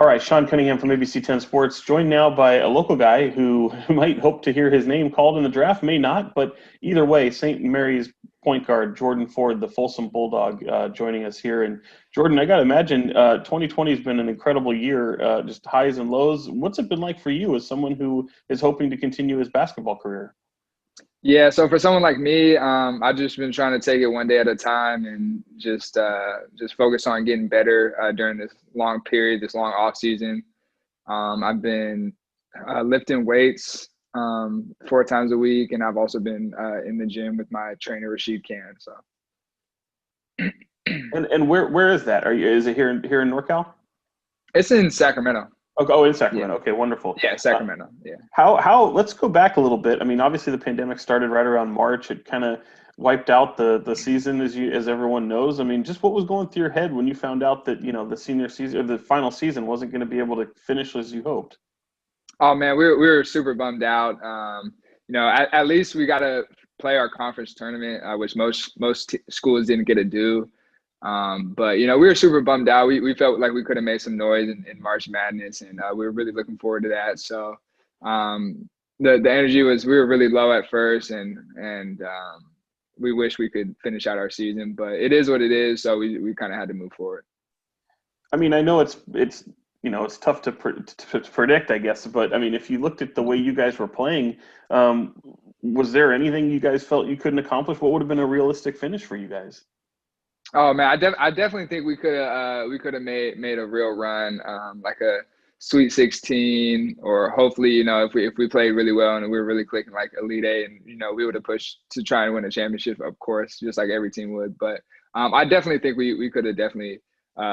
All right, Sean Cunningham from ABC 10 Sports, joined now by a local guy who might hope to hear his name called in the draft, may not, but either way, St. Mary's point guard Jordan Ford, the Folsom Bulldog, joining us here. And Jordan, I got to imagine 2020 has been an incredible year, just highs and lows. What's it been like for you as someone who is hoping to continue his basketball career? Yeah, so for someone like me, I've just been trying to take it one day at a time and just focus on getting better during this long period, this long off season. I've been lifting weights 4 times a week, and I've also been in the gym with my trainer Rashid Khan. So, And where is that? Is it here in NorCal? it's in Sacramento. Oh, in Sacramento. Yeah, Okay, wonderful. yeah, Sacramento. Yeah. How let's go back a little bit. I mean, obviously the pandemic started right around March. It kind of wiped out the season as everyone knows. I mean, just what was going through your head when you found out that, the senior season or the final season wasn't going to be able to finish as you hoped? Oh man, we were super bummed out. At least we got to play our conference tournament, which most schools didn't get to do. But we were super bummed out. We felt like we could have made some noise in March Madness, and we were really looking forward to that. So the energy we were really low at first, and we wish we could finish out our season, but it is what it is. So we kind of had to move forward. I mean, I know it's tough to predict, I guess. But I mean, if you looked at the way you guys were playing, was there anything you guys felt you couldn't accomplish? What would have been a realistic finish for you guys? Oh man, I definitely think we could have made a real run, like a Sweet 16, or hopefully if we played really well and we were really clicking like Elite Eight, and we would have pushed to try and win a championship, of course, just like every team would. But I definitely think we could have definitely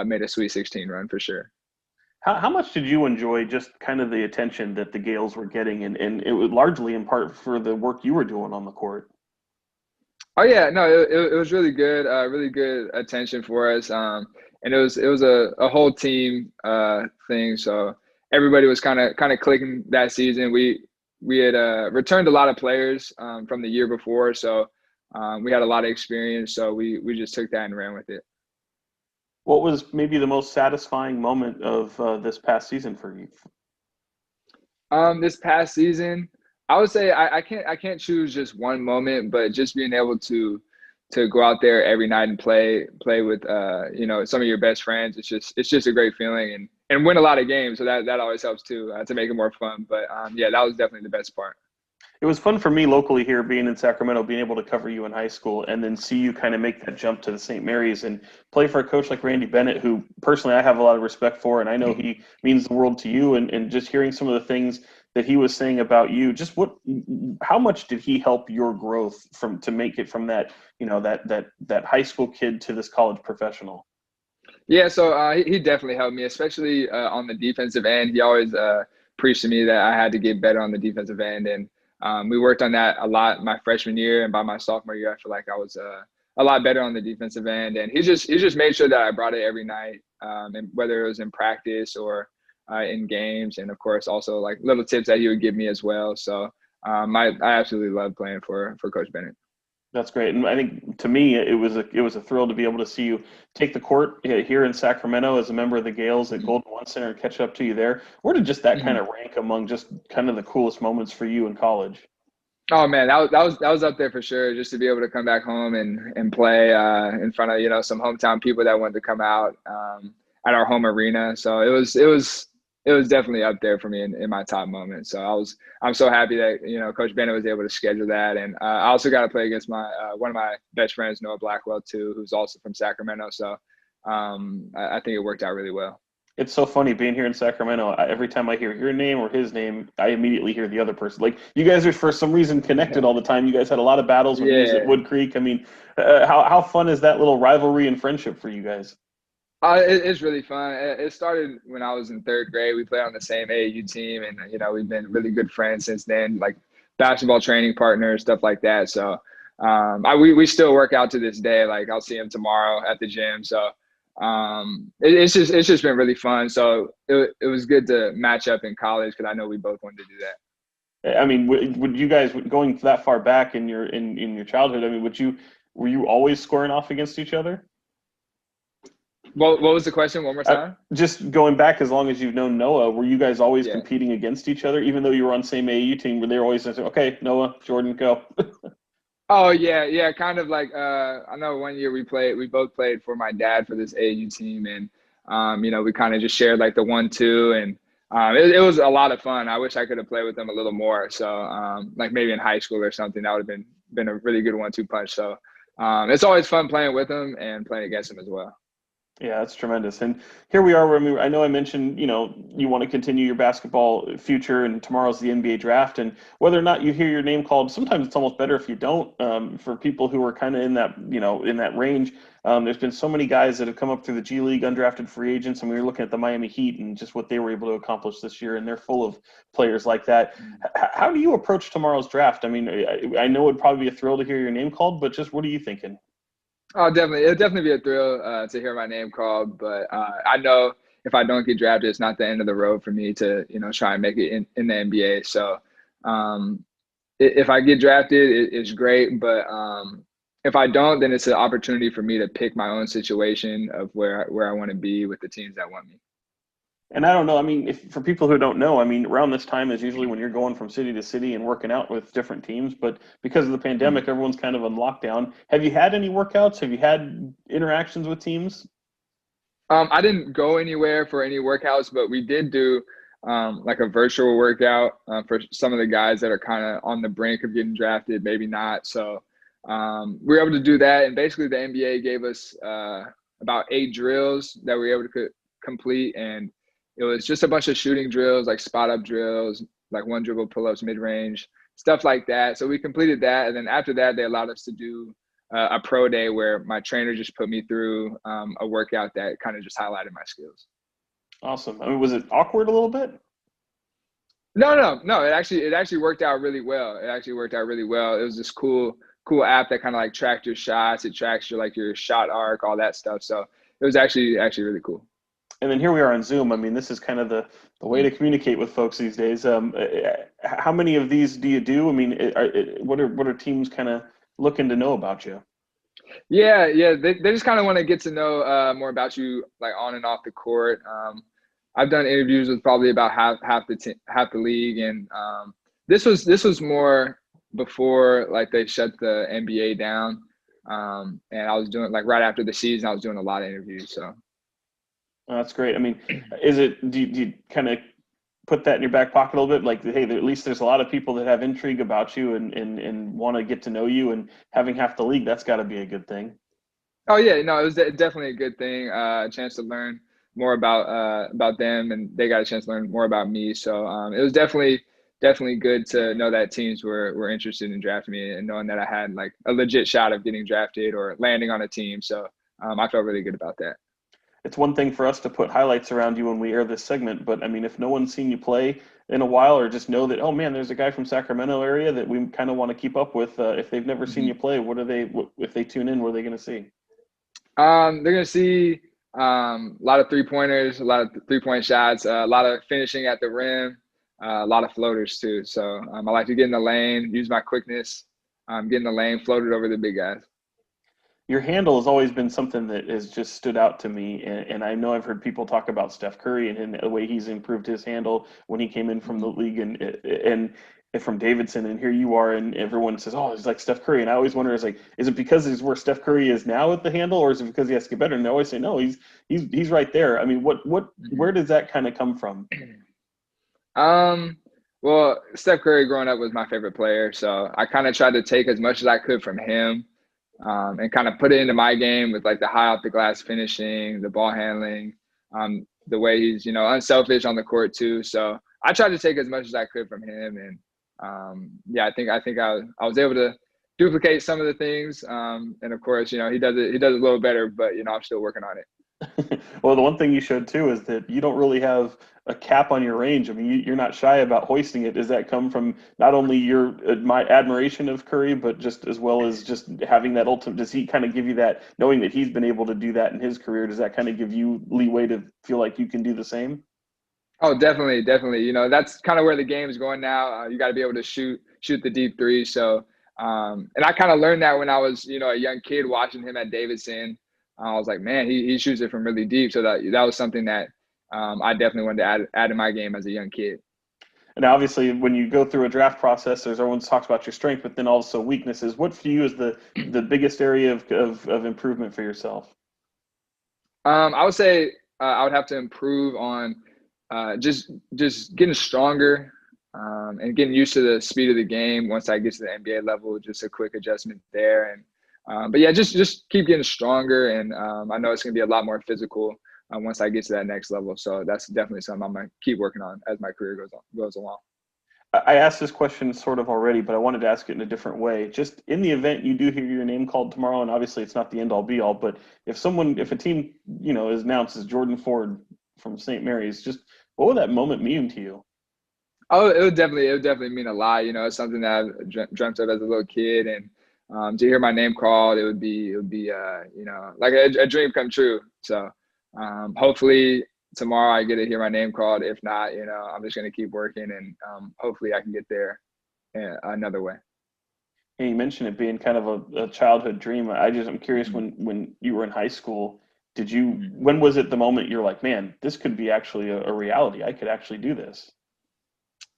made a Sweet 16 run for sure. How much did you enjoy just kind of the attention that the Gaels were getting, and it was largely in part for the work you were doing on the court? Oh yeah, no, it was really good attention for us, and it was a whole team thing. So everybody was kind of clicking that season. We had returned a lot of players from the year before, so we had a lot of experience. So we just took that and ran with it. What was maybe the most satisfying moment of this past season for you? This past season, I would say I can't choose just one moment, but just being able to go out there every night and play with some of your best friends. It's just a great feeling, and win a lot of games. So that always helps too, to make it more fun. But yeah, that was definitely the best part. It was fun for me locally here, being in Sacramento, being able to cover you in high school, and then see you kind of make that jump to the St. Mary's and play for a coach like Randy Bennett, who personally I have a lot of respect for, and I know he means the world to you. And just hearing some of the things that he was saying about you, just how much did he help your growth to make it from that, that high school kid to this college professional? Yeah, so he definitely helped me, especially on the defensive end. He always preached to me that I had to get better on the defensive end, and we worked on that a lot my freshman year, and by my sophomore year, I feel like I was a lot better on the defensive end. And he just made sure that I brought it every night, and whether it was in practice or in games, and of course also like little tips that he would give me as well. So I absolutely love playing for Coach Bennett. That's great, and I think to me it was a thrill to be able to see you take the court here in Sacramento as a member of the Gaels at Golden One Center and catch up to you there. Where did just that kind of rank among just kind of the coolest moments for you in college? Oh man, that was up there for sure. Just to be able to come back home and play in front of some hometown people that wanted to come out at our home arena. So it was definitely up there for me in my top moments. So I'm so happy that Coach Bennett was able to schedule that, and I also got to play against my one of my best friends, Noah Blackwell, too, who's also from Sacramento. So I think it worked out really well. It's so funny being here in Sacramento. Every time I hear your name or his name, I immediately hear the other person. Like, you guys are for some reason connected all the time. You guys had a lot of battles when he was at Wood Creek. I mean, how fun is that little rivalry and friendship for you guys? It's really fun. It started when I was in third grade. We played on the same AAU team, and we've been really good friends since then, like basketball training partners, stuff like that. So we still work out to this day. Like, I'll see him tomorrow at the gym. So it's just been really fun. So it was good to match up in college, because I know we both wanted to do that. I mean, would you guys, going that far back in your childhood, I mean, were you always squaring off against each other? What was the question? One more time. Just going back as long as you've known Noah, were you guys always Yeah. competing against each other, even though you were on the same AAU team? Were they always saying, okay, Noah, Jordan, go? Oh yeah, kind of like I know one year we both played for my dad for this AAU team, and we kind of just shared like the 1-2, and it was a lot of fun. I wish I could have played with them a little more. So like maybe in high school or something, that would have been a really good 1-2 punch. So it's always fun playing with them and playing against them as well. Yeah, that's tremendous. And here we are. I know I mentioned, you want to continue your basketball future, and tomorrow's the NBA draft. And whether or not you hear your name called, sometimes it's almost better if you don't. For people who are kind of in that, in that range, there's been so many guys that have come up through the G League, undrafted free agents, and we were looking at the Miami Heat and just what they were able to accomplish this year. And they're full of players like that. How do you approach tomorrow's draft? I mean, I know it'd probably be a thrill to hear your name called, but just what are you thinking? Oh, definitely. It'll definitely be a thrill to hear my name called. But I know if I don't get drafted, it's not the end of the road for me to, try and make it in the NBA. So if I get drafted, it's great. But if I don't, then it's an opportunity for me to pick my own situation of where I want to be with the teams that want me. And I don't know. I mean, for people who don't know, I mean, around this time is usually when you're going from city to city and working out with different teams. But because of the pandemic, everyone's kind of on lockdown. Have you had any workouts? Have you had interactions with teams? I didn't go anywhere for any workouts, but we did do like a virtual workout for some of the guys that are kind of on the brink of getting drafted, maybe not. So we were able to do that. And basically the NBA gave us about 8 drills that we were able to complete. And it was just a bunch of shooting drills, like spot up drills, like one dribble pull-ups, mid-range, stuff like that. So we completed that. And then after that, they allowed us to do a pro day where my trainer just put me through a workout that kind of just highlighted my skills. Awesome. I mean, was it awkward a little bit? No. It actually worked out really well. It actually worked out really well. It was this cool app that kind of like tracked your shots. It tracks your shot arc, all that stuff. So it was actually really cool. And then here we are on Zoom. I mean, this is kind of the way to communicate with folks these days. How many of these do you do? I mean, what are teams kind of looking to know about you? Yeah. They just kind of want to get to know more about you, like on and off the court. I've done interviews with probably about half the league, and this was more before like they shut the NBA down, and I was doing like right after the season, I was doing a lot of interviews. So. Oh, that's great. I mean, do you kind of put that in your back pocket a little bit? Like, hey, at least there's a lot of people that have intrigue about you and want to get to know you, and having half the league, that's got to be a good thing. Oh yeah, no, it was definitely a good thing. A chance to learn more about them, and they got a chance to learn more about me. So it was definitely good to know that teams were interested in drafting me, and knowing that I had like a legit shot of getting drafted or landing on a team. So I felt really good about that. It's one thing for us to put highlights around you when we air this segment, but I mean, if no one's seen you play in a while, or just know that, oh man, there's a guy from Sacramento area that we kind of want to keep up with. If they've never seen you play, if they tune in, what are they going to see? They're going to see a lot of 3-pointers, a lot of 3-point shots, a lot of finishing at the rim, a lot of floaters too. So I like to get in the lane, use my quickness, get in the lane, float it over the big guys. Your handle has always been something that has just stood out to me, and I know I've heard people talk about Steph Curry and the way he's improved his handle when he came in from the league and from Davidson, and here you are, and everyone says, "Oh, he's like Steph Curry," and I always wonder, is it because he's where Steph Curry is now at the handle, or is it because he has to get better? And they always say, "No, he's right there." I mean, where does that kind of come from? Well, Steph Curry growing up was my favorite player, so I kind of tried to take as much as I could from him. And kind of put it into my game with like the high off the glass finishing, the ball handling, the way he's, unselfish on the court too. So I tried to take as much as I could from him. And I think I was able to duplicate some of the things. And of course, he does it a little better, but I'm still working on it. Well, the one thing you showed too is that you don't really have a cap on your range. I mean, you're not shy about hoisting it. Does that come from not only my admiration of Curry, but just as well as just having that ultimate? Does he kind of give you that, knowing that he's been able to do that in his career? Does that kind of give you leeway to feel like you can do the same? Oh, definitely. That's kind of where the game is going now. You got to be able to shoot the deep three. So, and I kind of learned that when I was, a young kid watching him at Davidson. I was like, man, he shoots it from really deep. So that was something that I definitely wanted to add in my game as a young kid. And obviously, when you go through a draft process, there's everyone talks about your strength, but then also weaknesses. What for you is the biggest area of improvement for yourself? I would say I would have to improve on just getting stronger and getting used to the speed of the game. Once I get to the NBA level, just a quick adjustment there. And but yeah, just keep getting stronger. And I know it's going to be a lot more physical once I get to that next level. So that's definitely something I'm going to keep working on as my career goes along. I asked this question sort of already, but I wanted to ask it in a different way. Just in the event you do hear your name called tomorrow, and obviously it's not the end all be all, but if a team, is announced as Jordan Ford from St. Mary's, just what would that moment mean to you? Oh, it would definitely mean a lot. It's something that I've dreamt of as a little kid, and to hear my name called, it would be like a dream come true. So hopefully tomorrow I get to hear my name called. If not, I'm just gonna keep working, and hopefully I can get there another way. And you mentioned it being kind of a childhood dream. I'm curious Mhm. when you were in high school, Mhm. when was it the moment you're like, man, this could be actually a reality. I could actually do this.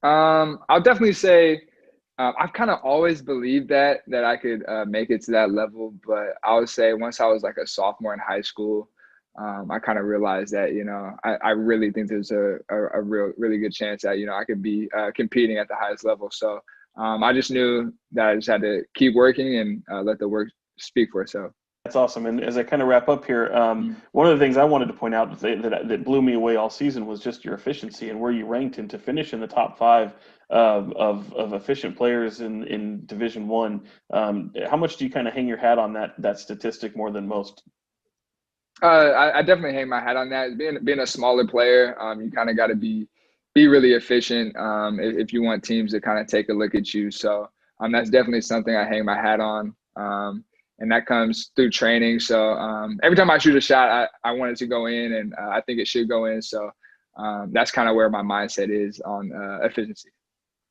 I'll definitely say I've kind of always believed that I could make it to that level, but I would say once I was like a sophomore in high school, I kind of realized that I really think there's a really good chance that I could be competing at the highest level. So I just knew that I just had to keep working and let the work speak for itself. That's awesome. And as I kind of wrap up here, Mhm. one of the things I wanted to point out that blew me away all season was just your efficiency and where you ranked, and to finish in the top five of efficient players in Division One. How much do you kind of hang your hat on that statistic more than most? I definitely hang my hat on that. Being a smaller player, you kind of got to be really efficient if you want teams to kind of take a look at you. So that's definitely something I hang my hat on, and that comes through training. So every time I shoot a shot, I want it to go in, and I think it should go in. So that's kind of where my mindset is on efficiency.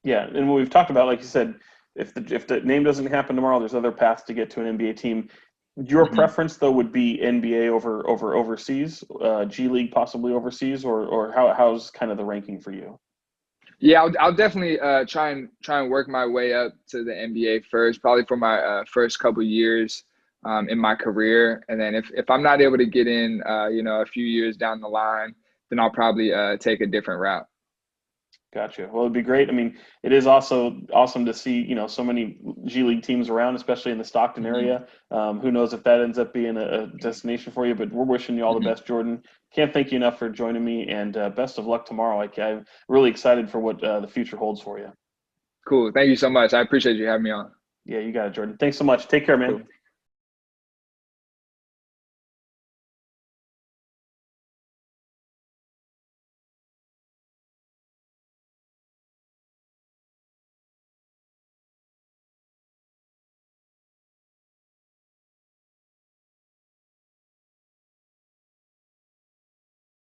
Yeah, and what we've talked about, like you said, if the name doesn't happen tomorrow, there's other paths to get to an NBA team. Your Mhm. preference though would be NBA over overseas, G League possibly overseas, or how's kind of the ranking for you? Yeah, I'll definitely try and work my way up to the NBA first, probably for my first couple years in my career, and then if I'm not able to get in, a few years down the line, then I'll probably take a different route. Gotcha. Well, it'd be great. I mean, it is also awesome to see, so many G League teams around, especially in the Stockton Hmm. area. Who knows if that ends up being a destination for you, but we're wishing you all the Hmm. best, Jordan. Can't thank you enough for joining me, and best of luck tomorrow. I'm really excited for what the future holds for you. Cool. Thank you so much. I appreciate you having me on. Yeah, you got it, Jordan. Thanks so much. Take care, man. Cool.